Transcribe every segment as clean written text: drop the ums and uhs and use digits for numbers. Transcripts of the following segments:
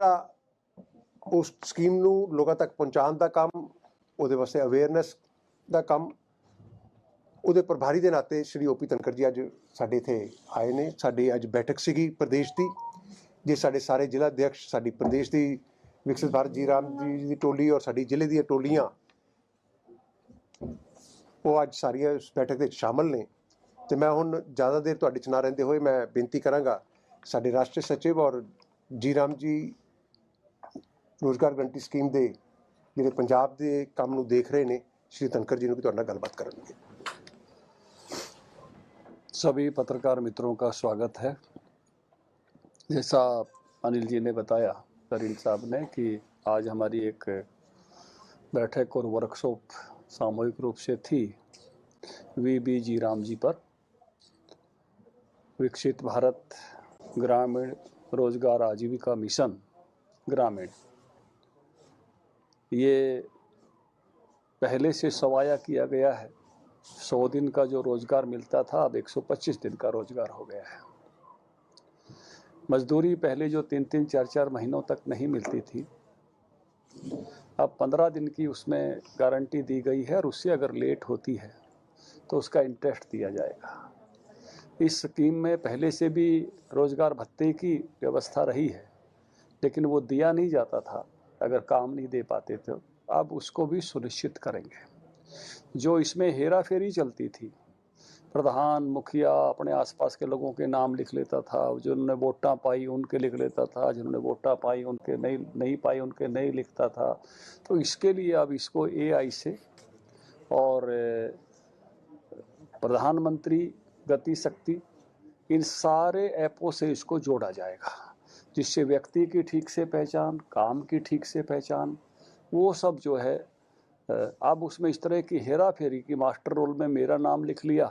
उस स्कीम नूं लोगों तक पहुँचाउण दा काम, ਉਹਦੇ ਵਾਸਤੇ ਅਵੇਅਰਨੈਸ ਦਾ ਕੰਮ, ਉਹਦੇ ਪ੍ਰਭਾਰੀ ਦੇ ਨਾਤੇ ਸ਼੍ਰੀ ਓਪੀ ਧਨਖੜ ਜੀ ਅੱਜ ਸਾਡੇ ਇੱਥੇ ਆਏ ਨੇ। ਸਾਡੀ ਅੱਜ ਬੈਠਕ ਸੀਗੀ ਪ੍ਰਦੇਸ਼ ਦੀ, ਜੇ ਸਾਡੇ ਸਾਰੇ ਜ਼ਿਲ੍ਹਾ ਅਧਿਕਸ਼, ਸਾਡੀ ਪ੍ਰਦੇਸ਼ ਦੀ ਵਿਕਸਿਤ ਭਾਰਤ ਜੀ ਰਾਮ ਜੀ ਦੀ ਟੋਲੀ ਔਰ ਸਾਡੀ ਜ਼ਿਲ੍ਹੇ ਦੀਆਂ ਟੋਲੀਆਂ ਉਹ ਅੱਜ ਸਾਰੀਆਂ ਇਸ ਬੈਠਕ ਦੇ ਵਿੱਚ ਸ਼ਾਮਲ ਨੇ। ਤੇ ਮੈਂ ਹੁਣ ਜ਼ਿਆਦਾ ਦੇਰ ਤੁਹਾਡੇ 'ਚ ਨਾ ਰਹਿੰਦੇ ਹੋਏ ਮੈਂ ਬੇਨਤੀ ਕਰਾਂਗਾ ਸਾਡੇ ਰਾਸ਼ਟਰੀ ਸਚਿਵ ਔਰ ਜੀ ਰਾਮ ਜੀ ਰੋਜ਼ਗਾਰ ਗਰੰਟੀ ਸਕੀਮ ਦੇ ਜਿਹੜੇ ਪੰਜਾਬ ਦੇ ਕੰਮ ਨੂੰ ਦੇख रहे ਨੇ श्री धनखड़ जी ਨੂੰ ਵੀ ਤੁਹਾਡੇ ਨਾਲ ਗੱਲਬਾत करेंगे। सभी पत्रकार मित्रों का स्वागत है। जैसा अनिल जी ने बताया, करील साहब ने, कि आज हमारी एक बैठक और वर्कशॉप सामूहिक रूप से थी वी जी राम जी पर, विकसित भारत ग्रामीण रोजगार आजीविका मिशन ग्रामीण। ये पहले से सवाया किया गया है। 100 दिन का जो रोजगार मिलता था अब 125 दिन का रोजगार हो गया है। मजदूरी पहले जो 3-3, 4-4 महीनों तक नहीं मिलती थी, अब 15 दिन की उसमें गारंटी दी गई है, और उससे अगर लेट होती है तो उसका इंटरेस्ट दिया जाएगा। इस स्कीम में पहले से भी रोजगार भत्ते की व्यवस्था रही है, लेकिन वो दिया नहीं जाता था अगर काम नहीं दे पाते थे। अब उसको भी सुनिश्चित करेंगे। जो इसमें हेरा फेरी चलती थी, प्रधान मुखिया अपने आसपास के लोगों के नाम लिख लेता था, जिन्होंने वोटा पाई उनके लिख लेता था, जिन्होंने वोटा पाई उनके नहीं पाई उनके नहीं लिखता था। तो इसके लिए अब इसको AI से और प्रधानमंत्री गति शक्ति, इन सारे ऐपों से इसको जोड़ा जाएगा, जिससे व्यक्ति की ठीक से पहचान, काम की ठीक से पहचान, वो सब जो है अब उसमें इस तरह की हेरा फेरी की मास्टर रोल में मेरा नाम लिख लिया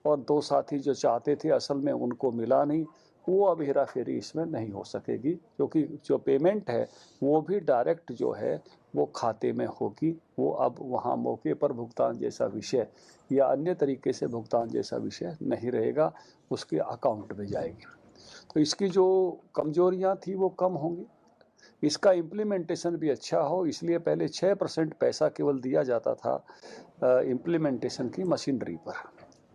और 2 साथी जो चाहते थे असल में उनको मिला नहीं, वो अब हेरा फेरी इसमें नहीं हो सकेगी, क्योंकि जो पेमेंट है वो भी डायरेक्ट जो है वो खाते में होगी। वो अब वहाँ मौके पर भुगतान जैसा विषय या अन्य तरीके से भुगतान जैसा विषय नहीं रहेगा, उसके अकाउंट में जाएगी। तो इसकी जो कमजोरियाँ थी वो कम होंगी। इसका इम्प्लीमेंटेशन भी अच्छा हो, इसलिए पहले 6% पैसा केवल दिया जाता था इम्प्लीमेंटेशन की मशीनरी पर,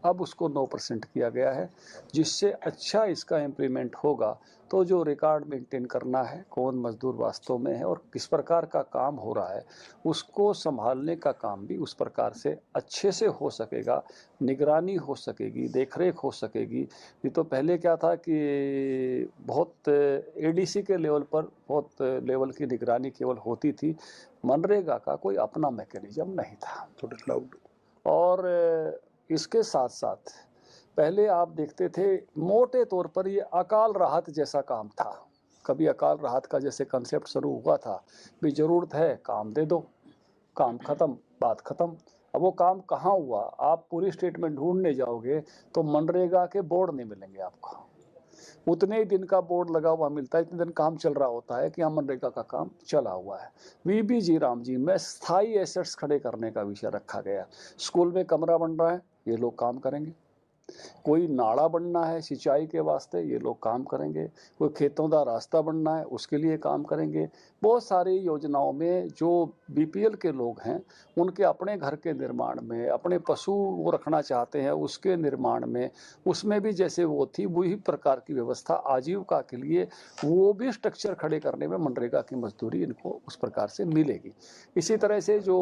अब उसको 9% किया गया है, जिससे अच्छा इसका इम्प्लीमेंट होगा। तो जो रिकॉर्ड मेंटेन करना है, कौन मजदूर वास्तव में है और किस प्रकार का काम हो रहा है, उसको संभालने का काम भी उस प्रकार से अच्छे से हो सकेगा, निगरानी हो सकेगी, देखरेख हो सकेगी। नहीं तो पहले क्या था कि बहुत ADC के लेवल पर बहुत लेवल की निगरानी केवल होती थी, मनरेगा का कोई अपना मैकेनिज्म नहीं था। और इसके साथ साथ पहले आप देखते थे मोटे तौर पर ये अकाल राहत जैसा काम था। कभी अकाल राहत का जैसे कंसेप्ट शुरू हुआ था, भी ज़रूरत है काम दे दो, काम ख़त्म, बात ख़त्म। अब वो काम कहाँ हुआ, आप पूरी स्टेट में ढूंढने जाओगे तो मनरेगा के बोर्ड नहीं मिलेंगे आपको। उतने ही दिन का बोर्ड लगा हुआ मिलता है, इतने दिन काम चल रहा होता है कि हाँ मनरेगा का काम चला हुआ है। वी जी राम जी में स्थायी एसेट्स खड़े करने का विषय रखा गया। स्कूल में कमरा बन रहा है, ये लोग काम करेंगे। कोई नाला बनना है सिंचाई के वास्ते, ये लोग काम करेंगे। कोई खेतों का रास्ता बनना है, उसके लिए काम करेंगे। बहुत सारी योजनाओं में जो BPL के लोग हैं, उनके अपने घर के निर्माण में, अपने पशु वो रखना चाहते हैं उसके निर्माण में, उसमें भी जैसे वो थी वही प्रकार की व्यवस्था आजीविका के लिए, वो भी स्ट्रक्चर खड़े करने में मनरेगा की मजदूरी इनको उस प्रकार से मिलेगी। इसी तरह से जो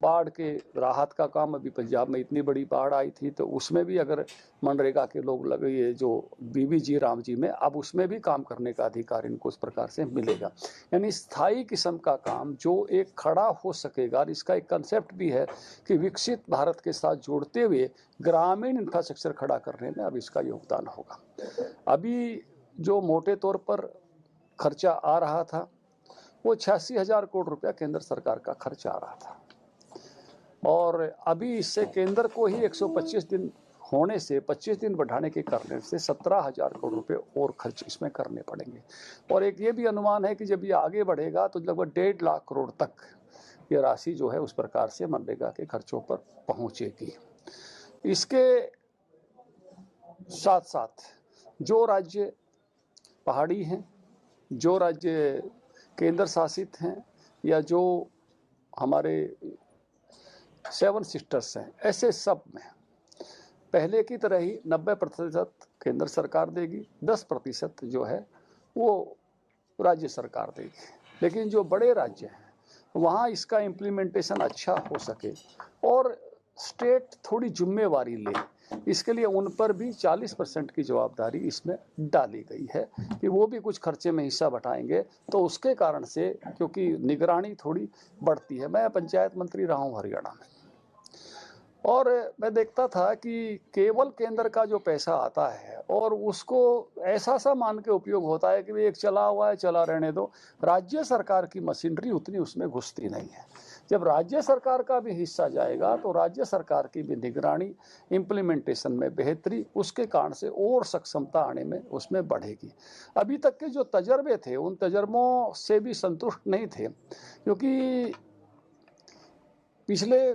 बाढ़ के राहत का काम, अभी पंजाब में इतनी बड़ी बाढ़ आई थी, तो उसमें भी अगर मनरेगा के लोग लगे, ये जो जी राम जी में, अब उसमें भी काम करने का अधिकार इनको उस प्रकार से मिलेगा। यानी स्थायी किस्म का काम जो एक खड़ा हो सकेगा। और इसका एक कंसेप्ट भी है कि विकसित भारत के साथ जोड़ते हुए ग्रामीण इंफ्रास्ट्रक्चर खड़ा करने में अब इसका योगदान होगा। अभी जो मोटे तौर पर खर्चा आ रहा था वो 86,000 करोड़ रुपया केंद्र सरकार का खर्च आ रहा था, और अभी इससे केंद्र को ही 125 दिन होने से 25 दिन बढ़ाने के करने से 17,000 करोड़ रुपए और खर्च इसमें करने पड़ेंगे। और एक ये भी अनुमान है कि जब ये आगे बढ़ेगा तो लगभग 1.5 लाख करोड़ तक ये राशि जो है उस प्रकार से मनरेगा के खर्चों पर पहुंचेगी। इसके साथ साथ जो राज्य पहाड़ी हैं, जो राज्य केंद्र शासित हैं या जो हमारे 7 सिस्टर्स हैं, ऐसे सब में पहले की तरह ही 90% केंद्र सरकार देगी, 10% जो है वो राज्य सरकार देगी। लेकिन जो बड़े राज्य हैं वहाँ इसका इम्प्लीमेंटेशन अच्छा हो सके और स्टेट थोड़ी जिम्मेवारी ले, इसके लिए उन पर भी 40% की जवाबदारी इसमें डाली गई है कि वो भी कुछ खर्चे में हिस्सा बटाएंगे। तो उसके कारण से क्योंकि निगरानी थोड़ी बढ़ती है। मैं पंचायत मंत्री रहा हूँ हरियाणा में, और मैं देखता था कि केवल केंद्र का जो पैसा आता है और उसको ऐसा सा मान के उपयोग होता है कि एक चला हुआ है, चला रहने दो। राज्य सरकार की मशीनरी उतनी उसमें घुसती नहीं है। जब राज्य सरकार का भी हिस्सा जाएगा तो राज्य सरकार की भी निगरानी, इम्प्लीमेंटेशन में बेहतरी, उसके कारण से और सक्षमता आने में उसमें बढ़ेगी। अभी तक के जो तजर्बे थे उन तजर्बों से भी संतुष्ट नहीं थे, क्योंकि पिछले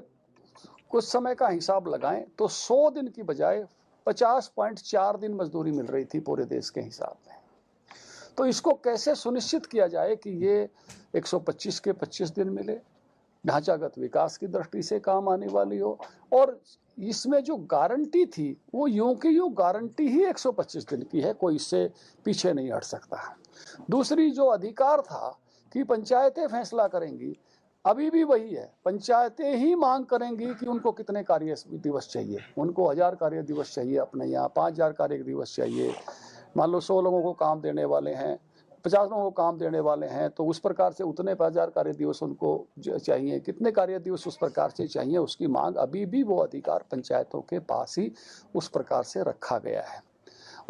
कुछ समय का हिसाब लगाएं तो 100 दिन की बजाय 50.4 दिन मजदूरी मिल रही थी पूरे देश के हिसाब में। तो इसको कैसे सुनिश्चित किया जाए कि ये 125 के 25 दिन मिले, ढांचागत विकास की दृष्टि से काम आने वाली हो, और इसमें जो गारंटी थी वो यूं की यूं गारंटी ही 125 दिन की है, कोई इससे पीछे नहीं हट सकता। दूसरी जो अधिकार था कि पंचायतें फैसला करेंगी, अभी भी वही है। पंचायतें ही मांग करेंगी कि उनको कितने कार्य दिवस चाहिए, उनको 1000 कार्य दिवस चाहिए, अपने यहाँ 5000 कार्य दिवस चाहिए। मान लो 100 लोगों को काम देने वाले हैं, 50 लोगों को काम देने वाले हैं, तो उस प्रकार से उतने 5000 कार्य दिवस उनको चाहिए, कितने कार्य दिवस उस प्रकार से चाहिए, उसकी मांग अभी भी वो अधिकार पंचायतों के पास ही उस प्रकार से रखा गया है।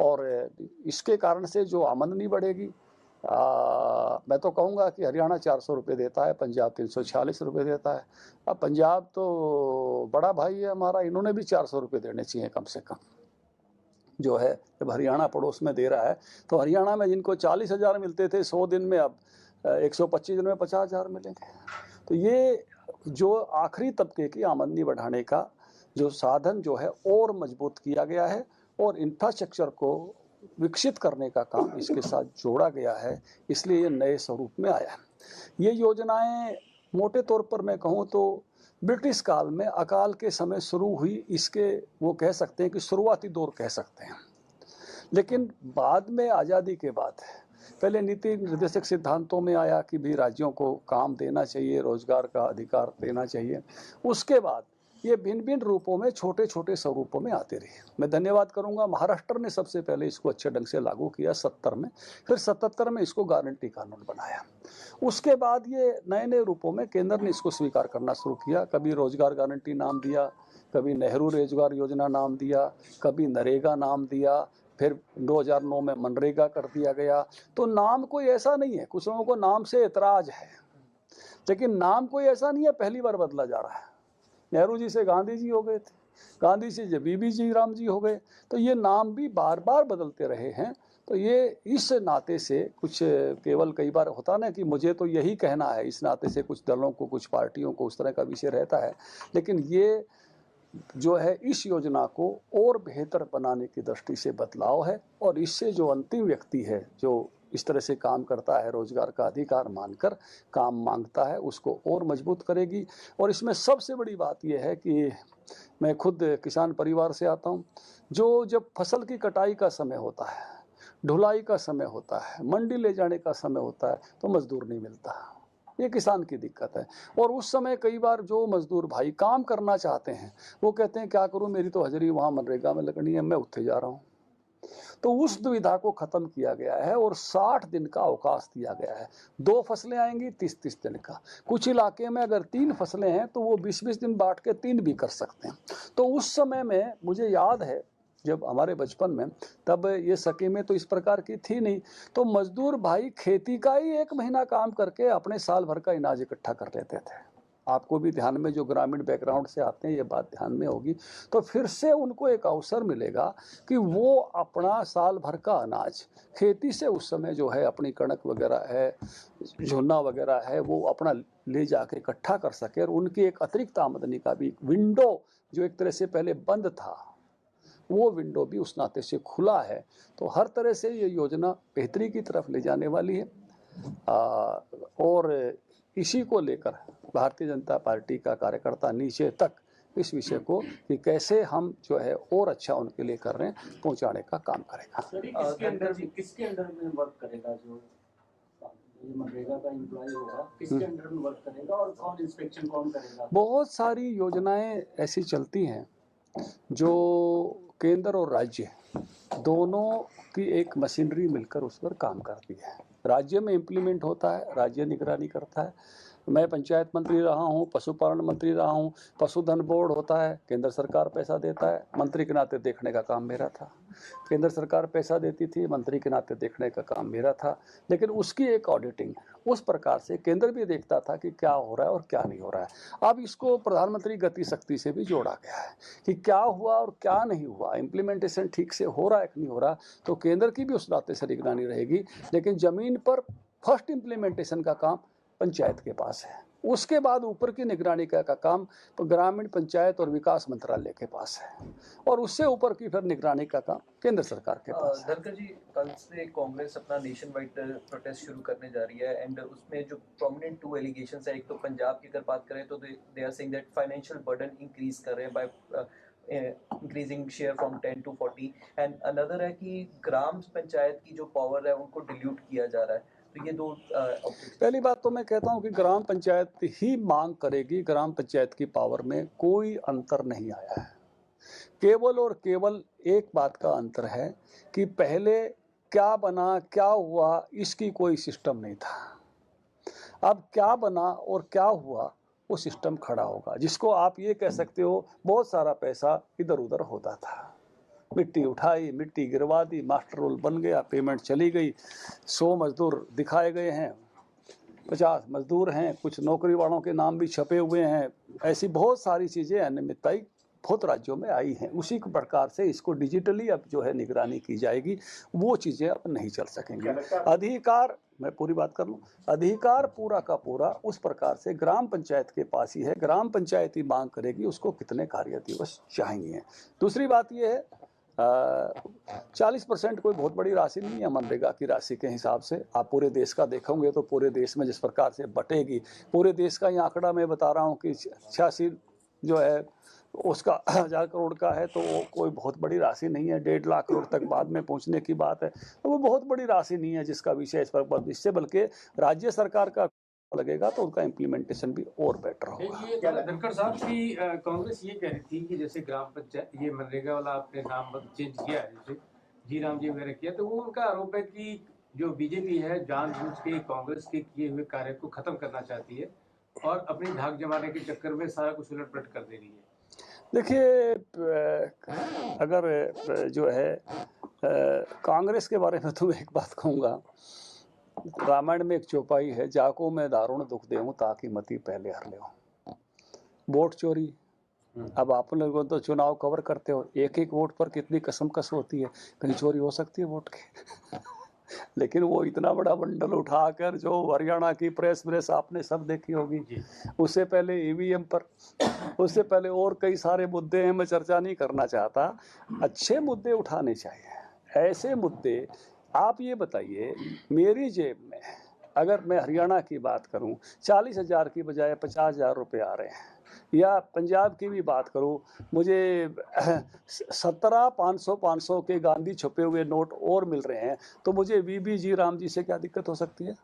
और इसके कारण से जो आमदनी बढ़ेगी, मैं तो कहूँगा कि हरियाणा 400 रुपये देता है, पंजाब 346 रुपये देता है। अब पंजाब तो बड़ा भाई है हमारा, इन्होंने भी 400 रुपये देने चाहिए कम से कम, जो है। जब हरियाणा पड़ोस में दे रहा है तो हरियाणा में जिनको 40,000 मिलते थे 100 दिन में, अब 125 दिन में 50,000 मिलेंगे। तो ये जो आखिरी तबके की आमदनी बढ़ाने का जो साधन जो है और मजबूत किया गया है, और इंफ्रास्ट्रक्चर को विकसित करने का काम इसके साथ जोड़ा गया है, इसलिए ये नए स्वरूप में आया है। ये योजनाएं मोटे तौर पर मैं कहूँ तो ब्रिटिश काल में अकाल के समय शुरू हुई, इसके वो कह सकते हैं कि शुरुआती दौर कह सकते हैं। लेकिन बाद में आज़ादी के बाद पहले नीति निर्देशक सिद्धांतों में आया कि भी राज्यों को काम देना चाहिए, रोजगार का अधिकार देना चाहिए। उसके बाद ये भिन्न भिन्न रूपों में, छोटे छोटे स्वरूपों में आते रहे। मैं धन्यवाद करूंगा, महाराष्ट्र ने सबसे पहले इसको अच्छे ढंग से लागू किया 70 में, फिर 77 में इसको गारंटी कानून बनाया। उसके बाद ये नए नए रूपों में केंद्र ने इसको स्वीकार करना शुरू किया। कभी रोजगार गारंटी नाम दिया, कभी नेहरू रोजगार योजना नाम दिया, कभी नरेगा नाम दिया, फिर 2009 में मनरेगा कर दिया गया। तो नाम कोई ऐसा नहीं है, कुछ लोगों को नाम से एतराज है, लेकिन नाम कोई ऐसा नहीं है पहली बार बदला जा रहा है। नेहरू जी से गांधी जी हो गए थे, गांधी जी से बीबी जी राम जी हो गए, तो ये नाम भी बार बार बदलते रहे हैं। तो ये इस नाते से कुछ केवल कई बार होता ना कि मुझे तो यही कहना है, इस नाते से कुछ दलों को, कुछ पार्टियों को उस तरह का विषय रहता है। लेकिन ये जो है इस योजना को और बेहतर बनाने की दृष्टि से बदलाव है, और इससे जो अंतिम व्यक्ति है जो इस तरह से काम करता है, रोजगार का अधिकार मानकर काम मांगता है, उसको और मजबूत करेगी। और इसमें सबसे बड़ी बात यह है कि मैं खुद किसान परिवार से आता हूँ। जो जब फसल की कटाई का समय होता है, ढुलाई का समय होता है, मंडी ले जाने का समय होता है, तो मजदूर नहीं मिलता। ये किसान की दिक्कत है। और उस समय कई बार जो मजदूर भाई काम करना चाहते हैं वो कहते हैं क्या करूं, मेरी तो हाजिरी वहाँ मनरेगा में लगनी है, मैं उत्थे जा रहा हूँ। तो उस दुविधा को खत्म किया गया है और 60 दिन का अवकाश दिया गया है। 2 फसलें आएंगी 30-30 दिन का। कुछ इलाके में अगर 3 फसलें हैं तो वो 20-20 दिन बांट के 3 भी कर सकते हैं। तो उस समय में मुझे याद है जब हमारे बचपन में, तब ये स्कीमें तो इस प्रकार की थी नहीं, तो मजदूर भाई खेती का ही 1 महीना काम करके अपने साल भर का इनाज इकट्ठा कर लेते थे। आपको भी ध्यान में, जो ग्रामीण बैकग्राउंड से आते हैं, ये बात ध्यान में होगी। तो फिर से उनको एक अवसर मिलेगा कि वो अपना साल भर का अनाज खेती से उस समय जो है, अपनी कणक वगैरह है, झोना वगैरह है, वो अपना ले जाके इकट्ठा कर सके, और उनकी एक अतिरिक्त आमदनी का भी विंडो जो एक तरह से पहले बंद था, वो विंडो भी उस नाते से खुला है। तो हर तरह से ये योजना बेहतरी की तरफ ले जाने वाली है। और इसी को लेकर भारतीय जनता पार्टी का कार्यकर्ता नीचे तक इस विषय को कि कैसे हम जो है और अच्छा उनके लिए कर रहे हैं पहुंचाने का काम करेगा। किसके अंडर में वर्क करेगा? जो मनरेगा का एम्प्लॉय होगा किसके अंडर में वर्क करेगा और कौन इंस्पेक्शन कौन करेगा? बहुत सारी योजनाएं ऐसी चलती हैं जो केंद्र और राज्य दोनों की एक मशीनरी मिलकर उस पर काम करती है। राज्य में इम्प्लीमेंट होता है, राज्य निगरानी करता है। मैं पंचायत मंत्री रहा हूँ, पशुपालन मंत्री रहा हूँ, पशुधन बोर्ड होता है, केंद्र सरकार पैसा देता है, मंत्री के नाते देखने का काम मेरा था। केंद्र सरकार पैसा देती थी, मंत्री के नाते देखने का काम मेरा था। लेकिन उसकी एक ऑडिटिंग उस प्रकार से केंद्र भी देखता था कि क्या हो रहा है और क्या नहीं हो रहा है। अब इसको प्रधानमंत्री गति शक्ति से भी जोड़ा गया है कि क्या हुआ और क्या नहीं हुआ, इम्प्लीमेंटेशन ठीक से हो रहा है कि नहीं हो रहा, तो केंद्र की भी उस नाते से निगरानी रहेगी। लेकिन ज़मीन पर फर्स्ट इम्प्लीमेंटेशन का काम पंचायत के पास है, उसके बाद ऊपर की निगरानी का काम ग्रामीण पंचायत और विकास मंत्रालय के पास है, और उससे ऊपर की फिर निगरानी का काम केंद्र सरकार के पास है। धनखड़ जी, कल से कांग्रेस अपना नेशन वाइड प्रोटेस्ट शुरू करने जा रही है एंड उसमें जो प्रोमिनेंट 2 एलिगेशंस है, एक तो पंजाब की अगर बात करें तो they are saying that financial burden increase कर रहे हैं by increasing share from 10 to 40 and another है कि ग्राम पंचायत की जो पावर है उनको डिल्यूट किया जा रहा है। तो ये दो पहली बात तो मैं कहता हूं कि ग्राम पंचायत ही मांग करेगी, ग्राम पंचायत की पावर में कोई अंतर नहीं आया है। केवल और केवल एक बात का अंतर है कि पहले क्या बना क्या हुआ इसकी कोई सिस्टम नहीं था, अब क्या बना और क्या हुआ वो सिस्टम खड़ा होगा, जिसको आप ये कह सकते हो बहुत सारा पैसा इधर उधर होता था, मिट्टी उठाई, मिट्टी गिरवा दी, मास्टर रोल बन गया, पेमेंट चली गई, 100 मजदूर दिखाए गए हैं, 50 मजदूर हैं, कुछ नौकरी वालों के नाम भी छपे हुए हैं। ऐसी बहुत सारी चीज़ें अनियमितताएं बहुत राज्यों में आई हैं। उसी प्रकार से इसको डिजिटली अब जो है निगरानी की जाएगी, वो चीज़ें अब नहीं चल सकेंगी। अधिकार, मैं पूरी बात कर लूँ, अधिकार पूरा का पूरा उस प्रकार से ग्राम पंचायत के पास ही है। ग्राम पंचायत ही मांग करेगी उसको कितने कार्य दिवस चाहिए। दूसरी बात ये है 40% कोई बहुत बड़ी राशि नहीं है मनरेगा की राशि के हिसाब से। आप पूरे देश का देखोगे तो पूरे देश में जिस प्रकार से बटेगी, पूरे देश का ये आंकड़ा मैं बता रहा हूँ कि 86 जो है उसका 1000 करोड़ का है, तो वो कोई बहुत बड़ी राशि नहीं है। 1.5 लाख करोड़ तक बाद में पहुँचने की बात है, तो वो बहुत बड़ी राशि नहीं है जिसका विषय इस पर इससे बल्कि राज्य सरकार का लगेगा तो उनका इम्प्लीमेंटेशन भी और बेटर होगा। धनखड़ साहब की कांग्रेस ये कह रही थी कि जैसे ग्राम पंचायत ये मनरेगा वाला आपने नाम चेंज किया है, जैसे जी राम जी वगैरह किया, तो वो उनका आरोप है कि जो बीजेपी है जानबूझ के कांग्रेस के किए हुए कार्य को खत्म करना चाहती है और अपनी धाक जमाने के चक्कर में सारा कुछ उलट पलट कर दे रही है। देखिए, अगर जो है कांग्रेस के बारे में तो मैं एक बात कहूँगा, रामायण में एक चौपाई है, जाको मैं दारुण दुख देऊं ताकि मती पहले हर ले। वोट चोरी, अब आप लोगों तो चुनाव कवर करते हो, एक एक वोट पर कितनी कसमकस होती है, कहीं चोरी हो सकती है वोट की लेकिन वो इतना बड़ा बंडल उठाकर जो हरियाणा की प्रेस आपने सब देखी होगी, उससे पहले ईवीएम पर, उससे पहले और कई सारे मुद्दे हैं, मैं चर्चा नहीं करना चाहता। अच्छे मुद्दे उठाने चाहिए, ऐसे मुद्दे। आप ये बताइए, मेरी जेब में अगर मैं हरियाणा की बात करूं 40,000 की बजाय 50,000 रुपये आ रहे हैं, या पंजाब की भी बात करूं मुझे 17,500 के गांधी छपे हुए नोट और मिल रहे हैं, तो मुझे वीबी जी राम जी से क्या दिक्कत हो सकती है?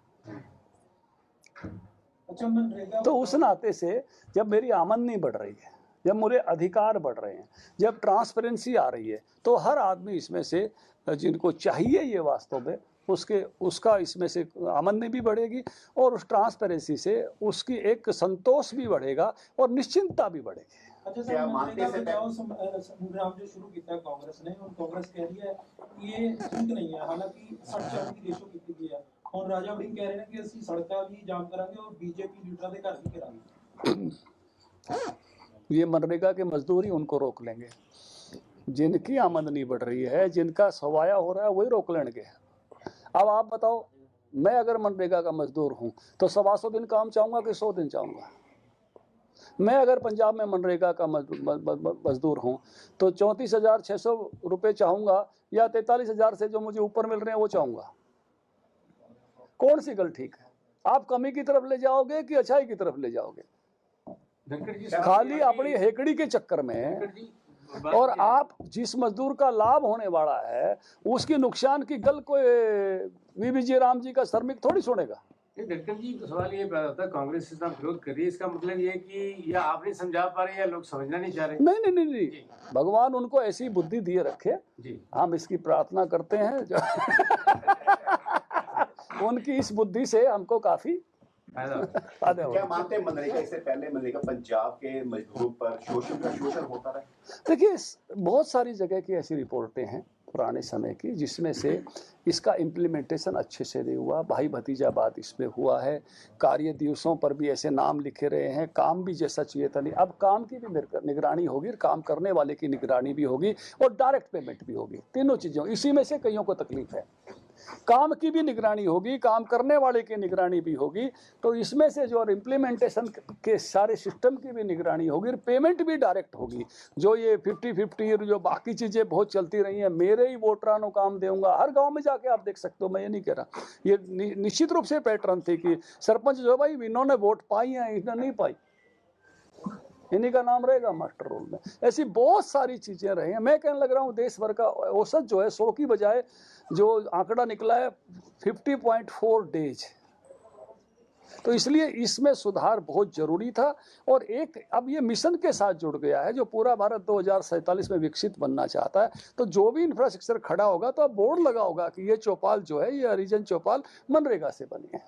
तो उस नाते से जब मेरी आमदनी बढ़ रही है, जब मेरे अधिकार बढ़ रहे हैं, जब ट्रांसपेरेंसी आ रही है, तो हर आदमी इसमें से जिनको चाहिए ये वास्तव में उसका इसमें से आमदनी भी बढ़ेगी और उस ट्रांसपेरेंसी से उसकी एक संतोष भी बढ़ेगा और निश्चिंतता भी बढ़ेगी। अच्छा सर, मनरेगा बचाओ संग्राम जो शुरू किया कांग्रेस ने, और कांग्रेस कह रही है कि ये ठीक नहीं है, हालांकि 60-40 की रेशो की है, और राजा वड़िंग कह रहे हैं कि असं सड़का भी जाम करांगे और बीजेपी लीडर के घर भी करांगे। ये मनरेगा के मजदूर ही उनको रोक लेंगे, जिनकी आमदनी बढ़ रही है, जिनका सवाया हो रहा है, वही रोक लेंगे। अब आप बताओ, मैं अगर मनरेगा का मजदूर हूं तो 125 दिन काम चाहूंगा कि 100 दिन चाहूंगा? मैं अगर पंजाब में मनरेगा का मजदूर हूं तो 34,600 रुपये चाहूंगा या 43,000 से जो मुझे ऊपर मिल रहे हैं वो चाहूंगा? कौन सी गल ठीक है? आप कमी की तरफ ले जाओगे कि अच्छाई की तरफ ले जाओगे? धनखड़ जी, खाली अपनी हेकड़ी के चक्कर में। धनखड़ जी, और आप जिस मजदूर का लाभ होने वाला है उसकी नुकसान की गल कोई वीबीजी राम जी का श्रमिक थोड़ी सुनेगा। ये धनखड़ जी, सवाल ये पैदा होता है, कांग्रेस इस तरह विरोध कर रही है, इसका मतलब ये है कि या आप नहीं समझा पा रहे या लोग समझना नहीं चाह रहे? नहीं नहीं नहीं नहीं, जी। भगवान उनको ऐसी बुद्धि दिए रखे, जी, हम इसकी प्रार्थना करते हैं जो उनकी इस बुद्धि से हमको काफी फायदा होता है। फायदा क्या होगा। मानते हैं मनरेगा इससे पहले मनरेगा पंजाब के मजदूरों पर शोषण होता रहा? देखिए, बहुत सारी जगह की ऐसी रिपोर्टें हैं पुराने समय की जिसमें से इसका इम्प्लीमेंटेशन अच्छे से नहीं हुआ। भाई भतीजावाद इसमें हुआ है, कार्य दिवसों पर भी ऐसे नाम लिखे रहे हैं, काम भी जैसा चाहिए था नहीं। अब काम की भी निगरानी होगी, काम करने वाले की निगरानी भी होगी और डायरेक्ट पेमेंट भी होगी। तीनों चीज़ों, इसी में से कईयों को तकलीफ है। काम की भी निगरानी होगी, काम करने वाले की निगरानी भी होगी, तो इसमें से जो इम्प्लीमेंटेशन के सारे सिस्टम की भी निगरानी होगी और पेमेंट भी डायरेक्ट होगी। जो ये 50-50 जो बाकी चीज़ें बहुत चलती रही हैं, मेरे ही वोटरानो काम दूंगा, हर गांव में जाके आप देख सकते हो, मैं ये नहीं कह रहा, ये निश्चित रूप से पैटर्न थी कि सरपंच जो भाई इन्होंने वोट पाई है, इन्होंने नहीं पाई, इन्हीं का नाम रहेगा मास्टर रोल में। ऐसी बहुत सारी चीज़ें रही हैं। मैं कहने लग रहा हूँ देश भर का औसत जो है 100 की बजाय जो आंकड़ा निकला है 50.4 डेज। तो इसलिए इसमें सुधार बहुत जरूरी था। और एक अब ये मिशन के साथ जुड़ गया है, जो पूरा भारत 2047 में विकसित बनना चाहता है, तो जो भी इंफ्रास्ट्रक्चर खड़ा होगा तो अब बोर्ड लगा होगा कि ये चौपाल जो है, ये हरिजन चौपाल मनरेगा से बनी है।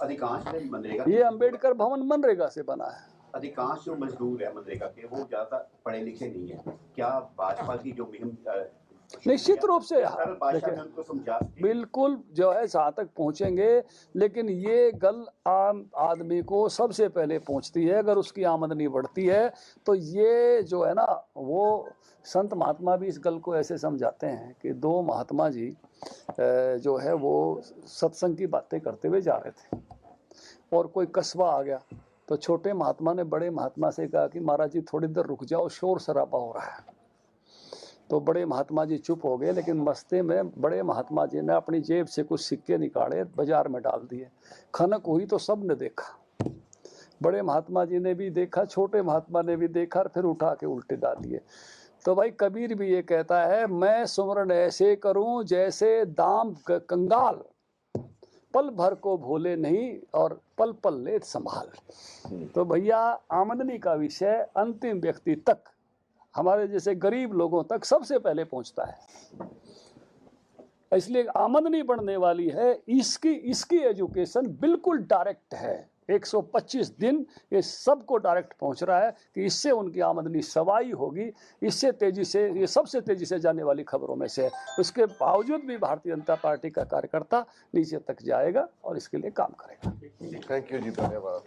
अधिकांश मनरेगा, ये अंबेडकर भवन मनरेगा से बना है। अधिकांश जो मजदूर है मनरेगा के वो ज्यादा पढ़े लिखे नहीं है। क्या भाजपा की जो मुहिम निश्चित रूप से भाषा में उनको समझा बिल्कुल जो है जहाँ तक पहुँचेंगे, लेकिन ये गल आम आदमी को सबसे पहले पहुँचती है। अगर उसकी आमदनी बढ़ती है तो ये जो है ना, वो संत महात्मा भी इस गल को ऐसे समझाते हैं कि दो महात्मा जी जो है वो सत्संग की बातें करते हुए जा रहे थे और कोई कस्बा आ गया, तो छोटे महात्मा ने बड़े महात्मा से कहा कि महाराज जी थोड़ी देर रुक जाओ, शोर शराबा हो रहा है। तो बड़े महात्मा जी चुप हो गए, लेकिन मस्ते में बड़े महात्मा जी ने अपनी जेब से कुछ सिक्के निकाले, बाजार में डाल दिए। खनक हुई तो सब ने देखा, बड़े महात्मा जी ने भी देखा, छोटे महात्मा ने भी देखा, और फिर उठा के उल्टे डाल दिए। तो भाई कबीर भी ये कहता है, मैं सुमरन ऐसे करूं जैसे दाम कंगाल, पल भर को भूले नहीं और पल पल ले संभाल। तो भैया आमदनी का विषय अंतिम व्यक्ति तक, हमारे जैसे गरीब लोगों तक सबसे पहले पहुंचता है। इसलिए आमदनी बढ़ने वाली है, इसकी एजुकेशन बिल्कुल डायरेक्ट है। 125 दिन ये सबको डायरेक्ट पहुंच रहा है कि इससे उनकी आमदनी सवाई होगी। इससे तेजी से, ये सबसे तेजी से जाने वाली खबरों में से है। उसके बावजूद भी भारतीय जनता पार्टी का कार्यकर्ता नीचे तक जाएगा और इसके लिए काम करेगा। थैंक यू जी, धन्यवाद।